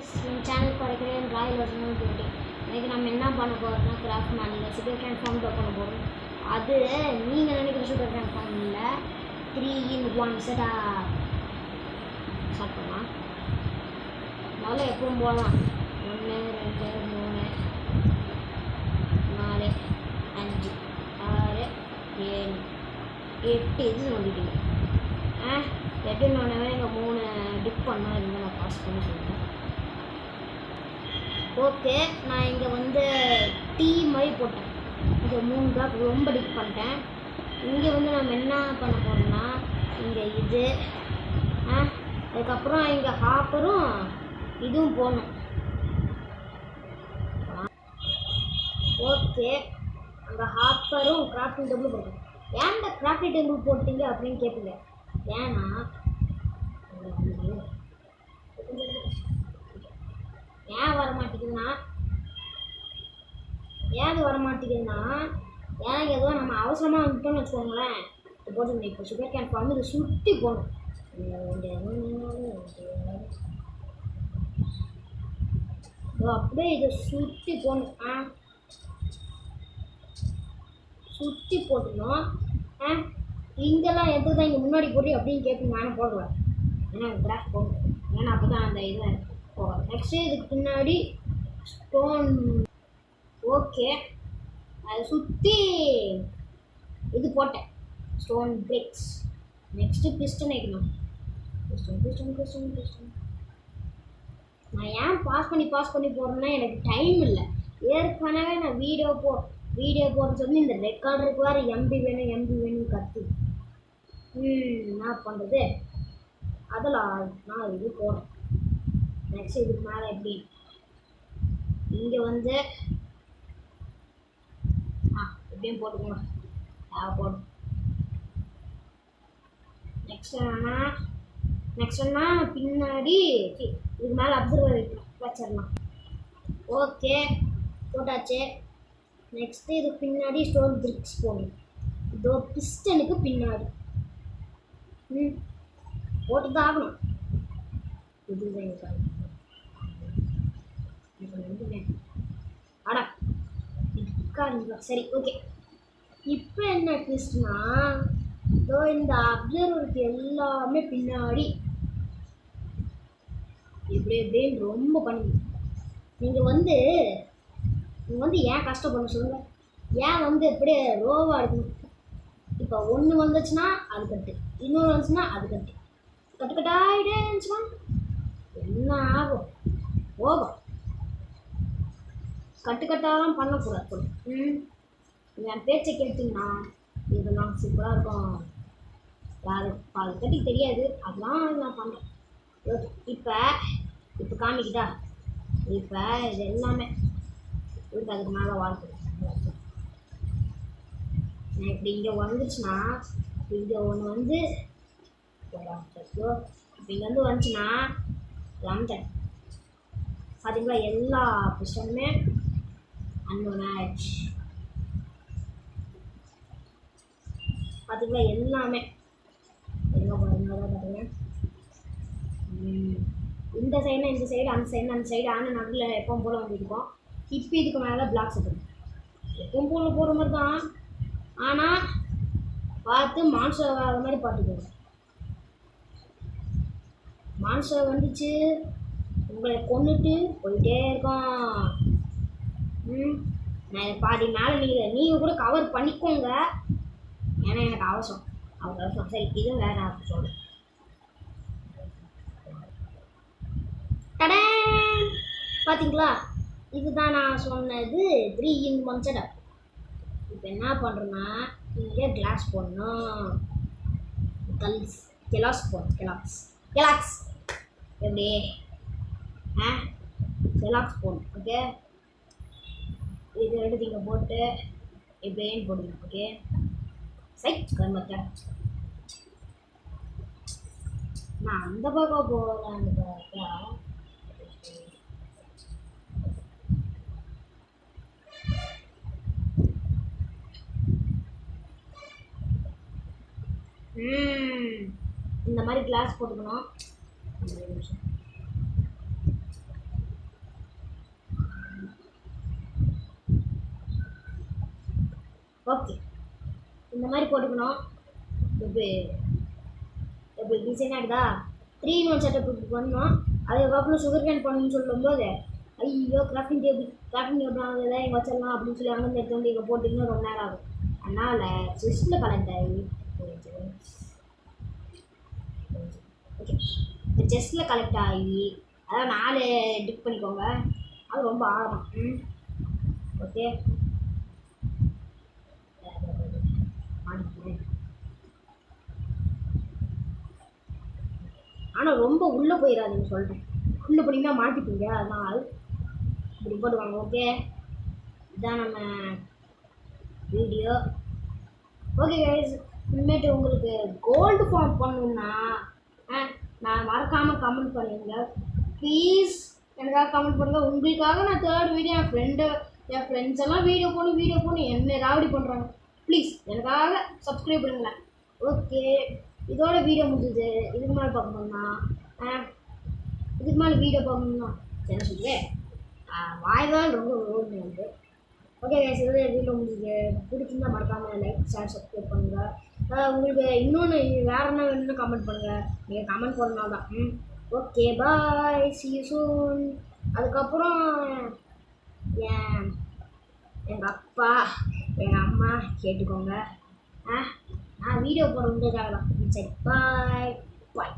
Friends, என் channel கிடைக்கிறேன் Royal வசனம் போட்டு இன்றைக்கி நம்ம என்ன பண்ண போகிறோம்னா கிராஃப்ட் மானில் சுகர் கேன் ஃபார்ம் பண்ண போகிறோம். அது நீங்கள் நினைக்கிற சுகர் கேன் ஃபார்ம் இல்லை, 3-in-1 செட்டாக ஸ்டார்ட் பண்ணலாம். முதல்ல எப்பவும் போகலாம் 1 2 3 4 5 6 7 8 இது வந்துட்டீங்க. 8 இங்கே 3 டிப் பண்ணால் இருந்தால் நான் பாஸ் பண்ணி சொல்லிட்டேன். ஓகே, நான் இங்கே வந்து டீ மாதிரி போட்டேன். இங்கே 3 ட்ராப் ரொம்ப டிப் பண்ணிட்டேன். இங்கே வந்து நம்ம என்ன பண்ண போகிறோம்னா இங்கே இது அதுக்கப்புறம் இங்கே ஹாப்பரும் இதுவும் போடணும். ஓகே, அந்த ஹாப்பரும் கிராஃப்டிங் டேபிள் போட்டேன். ஏன் இந்த கிராஃப்டிங் டேபிள் போட்டீங்க அப்படின்னு கேட்பீங்க. ஏன்னா ஏன் வர மாட்டேங்குதுன்னா ஏன்னா ஏதோ நம்ம அவசரமாக வந்துட்டோம்னு வச்சுக்கோங்களேன். இப்போ போட்டு இப்போ சுகர் கேன் ஃபார்ம் இதை சுற்றி போகணும். அப்படியே இதை சுற்றி போகணும். சுற்றி போட்டுனோம். இங்கெல்லாம் எது தான் இங்கே முன்னாடி போட்டு அப்படின்னு கேட்பீங்க. நானும் போடுவேன், ஏன்னா கிராஃப்ட் போடணும். ஏன்னா அப்போ தான் அந்த இதை போகும். நெக்ஸ்ட்டு இதுக்கு பின்னாடி ஸ்டோன். ஓகே, அதை சுற்றி இது போட்டேன், ஸ்டோன் பிரிக்ஸ். நெக்ஸ்ட்டு பிஸ்டன் வைக்கணும். பிஸ்டன் நான் ஏன் பாஸ் பண்ணி போகிறேன்னா எனக்கு டைம் இல்லை. ஏற்கனவே நான் வீடியோ போடுறது சொல்லி இந்த ரெக்கார்டருக்கு வேறு எம்பி வேணும் கற்று என்ன பண்ணுறது. அதில் நான் இது போடுறேன். நெக்ஸ்ட் இதுக்கு மேலே எப்படி இங்கே வந்து எப்படியும் போட்டுக்கோங்க. போடும். நெக்ஸ்ட் என்ன பின்னாடி இதுக்கு மேலே அப்சர்வர் வச்சிடலாம். ஓகே, போட்டாச்சு. நெக்ஸ்ட்டு இதுக்கு பின்னாடி ஸ்டோன் பிரிக்ஸ் போடணும். இதோ பிஸ்டனுக்கு பின்னாடி போட்டு தான் ஆகணும். இதுதான் அடா சரி, ஓகே. இப்போ என்ன ட்விஸ்ட்னா இதோ இந்த அப்சர்வருக்கு எல்லாமே பின்னாடி எப்படின்னு ரொம்ப பண்ணுங்க. நீங்கள் வந்து ஏன் கஷ்டப்படணும் சொல்லுங்கள். ஏன் வந்து எப்படியே ரோவாக இருக்கணும். இப்போ ஒன்று வந்துச்சுன்னா அது கட்டு, இன்னொன்று வந்துச்சுன்னா அது கட்டு, கட்டுக்கட்டாயிட்டே இருந்துச்சுன்னா என்ன ஆகும்? போகும். கட்டுக்கட்டாலாம் பண்ணக்கூடாது. என் பேச்சை கேட்டிங்கன்னா இதெல்லாம் சூப்பராக இருக்கும். பாதி கட்டிக்கு தெரியாது, அதெல்லாம் நான் பண்ணுறேன். இப்போ காமிக்கிட்டா. இப்போ இது எல்லாமே இதுக்கு அதுக்கு மேலே வாழ்க்கை இப்படி இங்கே வந்துச்சுன்னா இங்கே ஒன்று வந்து இப்போ இங்கே வந்து வந்துச்சுன்னா வந்துட்டேன். பார்த்தீங்களா, எல்லா பிஸ்டனுமே அன்னோன் ஆயிடுச்சு. பார்த்தீங்களா, எல்லாமே எங்கே போகிறதுனால பார்த்தீங்கன்னா இந்த சைடுனா இந்த சைடு, அந்த சைடு ஆனால் நடுவில் எப்பவும் போல் வந்துருக்கோம். இப்போ இதுக்கு மேலே பிளாக்ஸ் இருக்குது. எப்பவும் போல் போகிற மாதிரி தான், ஆனால் பார்த்து மான்ஸ்டர் வர மாதிரி பார்த்துக்கோங்க. மான்ஸ்டர் வந்துச்சு உங்களை கொண்டுட்டு போயிட்டே இருக்கோம். நான் இதை பாதி மேலே நீங்கள் கூட கவர் பண்ணிக்கோங்க, ஏன்னா எனக்கு அவசரம். சரி, இதுவும் வேறு சொல்கிறேன். பார்த்தீங்களா, இதுதான் நான் சொன்னது 3-in-1 செட்டப். இப்போ என்ன பண்ணுறோன்னா இங்கே கிளாஸ் போடணும். கெலாக்ஸ் எப்படி கெலாக்ஸ் போடணும். ஓகே, இது எடுத்து இங்கே போட்டு எப்படின்னு போடுங்க. ஓகே, சைட் கர்மத்தை நான் அந்த பக்கம் போகலான்னு பார்த்தா இந்த மாதிரி கிளாஸ் போட்டுக்கணும். ஓகே, இந்த மாதிரி போட்டுக்கணும். இப்போ இப்போ டிசைன் ஆகுதா? 3-in-1 செட்டப் பண்ணணும். அதுக்கப்புறம் சுகர் கேன் பண்ணணும்னு சொல்லும்போது ஐயோ கிராஃப்டிங் டேபிள் ஆகுது இங்கே வச்சிடலாம் அப்படின்னு சொல்லி அங்கேருந்து எடுத்து வந்து இங்கே போட்டிங்கன்னா ரொம்ப நேரம் ஆகும். அதனால் செஸ்ட்டில் கலெக்ட் ஆகி ஓகே, இந்த செஸ்ட்டில் கலெக்ட் ஆகி அதாவது 4 டிப் பண்ணிக்கோங்க. அது ரொம்ப ஆழம். ஓகே, ஆனால் ரொம்ப உள்ளே போயிடாதுன்னு சொல்லிட்டேன். உள்ளே போனீங்கன்னா மாட்டிப்பீங்க. அதனால் இப்படி போட்டுவாங்க. ஓகே, இதுதான் நம்ம வீடியோ. ஓகே கைஸ், இனிமேட்டு உங்களுக்கு கோல்டு ஃபார்ம் பண்ணணுன்னா நான் மறக்காமல் கமெண்ட் பண்ணுங்க ப்ளீஸ். எனக்காக கமெண்ட் பண்ணுங்கள். உங்களுக்காக நான் 3rd வீடியோ என் ஃப்ரெண்ட்ஸ் எல்லாம் வீடியோ போடணும் என்ன ராவடி பண்ணுறாங்க. ப்ளீஸ் எனக்காக சப்ஸ்கிரைப் பண்ணுங்களேன். ஓகே, இதோட வீடியோ முடிஞ்சுது. இதுக்கு மேலே பார்க்கணுன்னா என்ன சொல்லுவேன், வாய்தான் ரொம்ப ரோடு வந்து. ஓகே கைஸ், இதோட வீடியோ முடிஞ்சுது. பிடிச்சிருந்தா மறக்காமல் லைக் ஷேர் சப்ஸ்கிரைப் பண்ணுங்கள். உங்களுக்கு இன்னொன்று வேறு என்ன வேணும்னு கமெண்ட் பண்ணுங்கள். நீங்கள் கமெண்ட் பண்ணால் தான். Okay bye, see you soon. அதுக்கப்புறம் எங்கள் அப்பா எங்கள் அம்மா கேட்டுக்கோங்க. நான் வீடியோ போடுறதுக்காக தான். சரி, பாய் பாய்.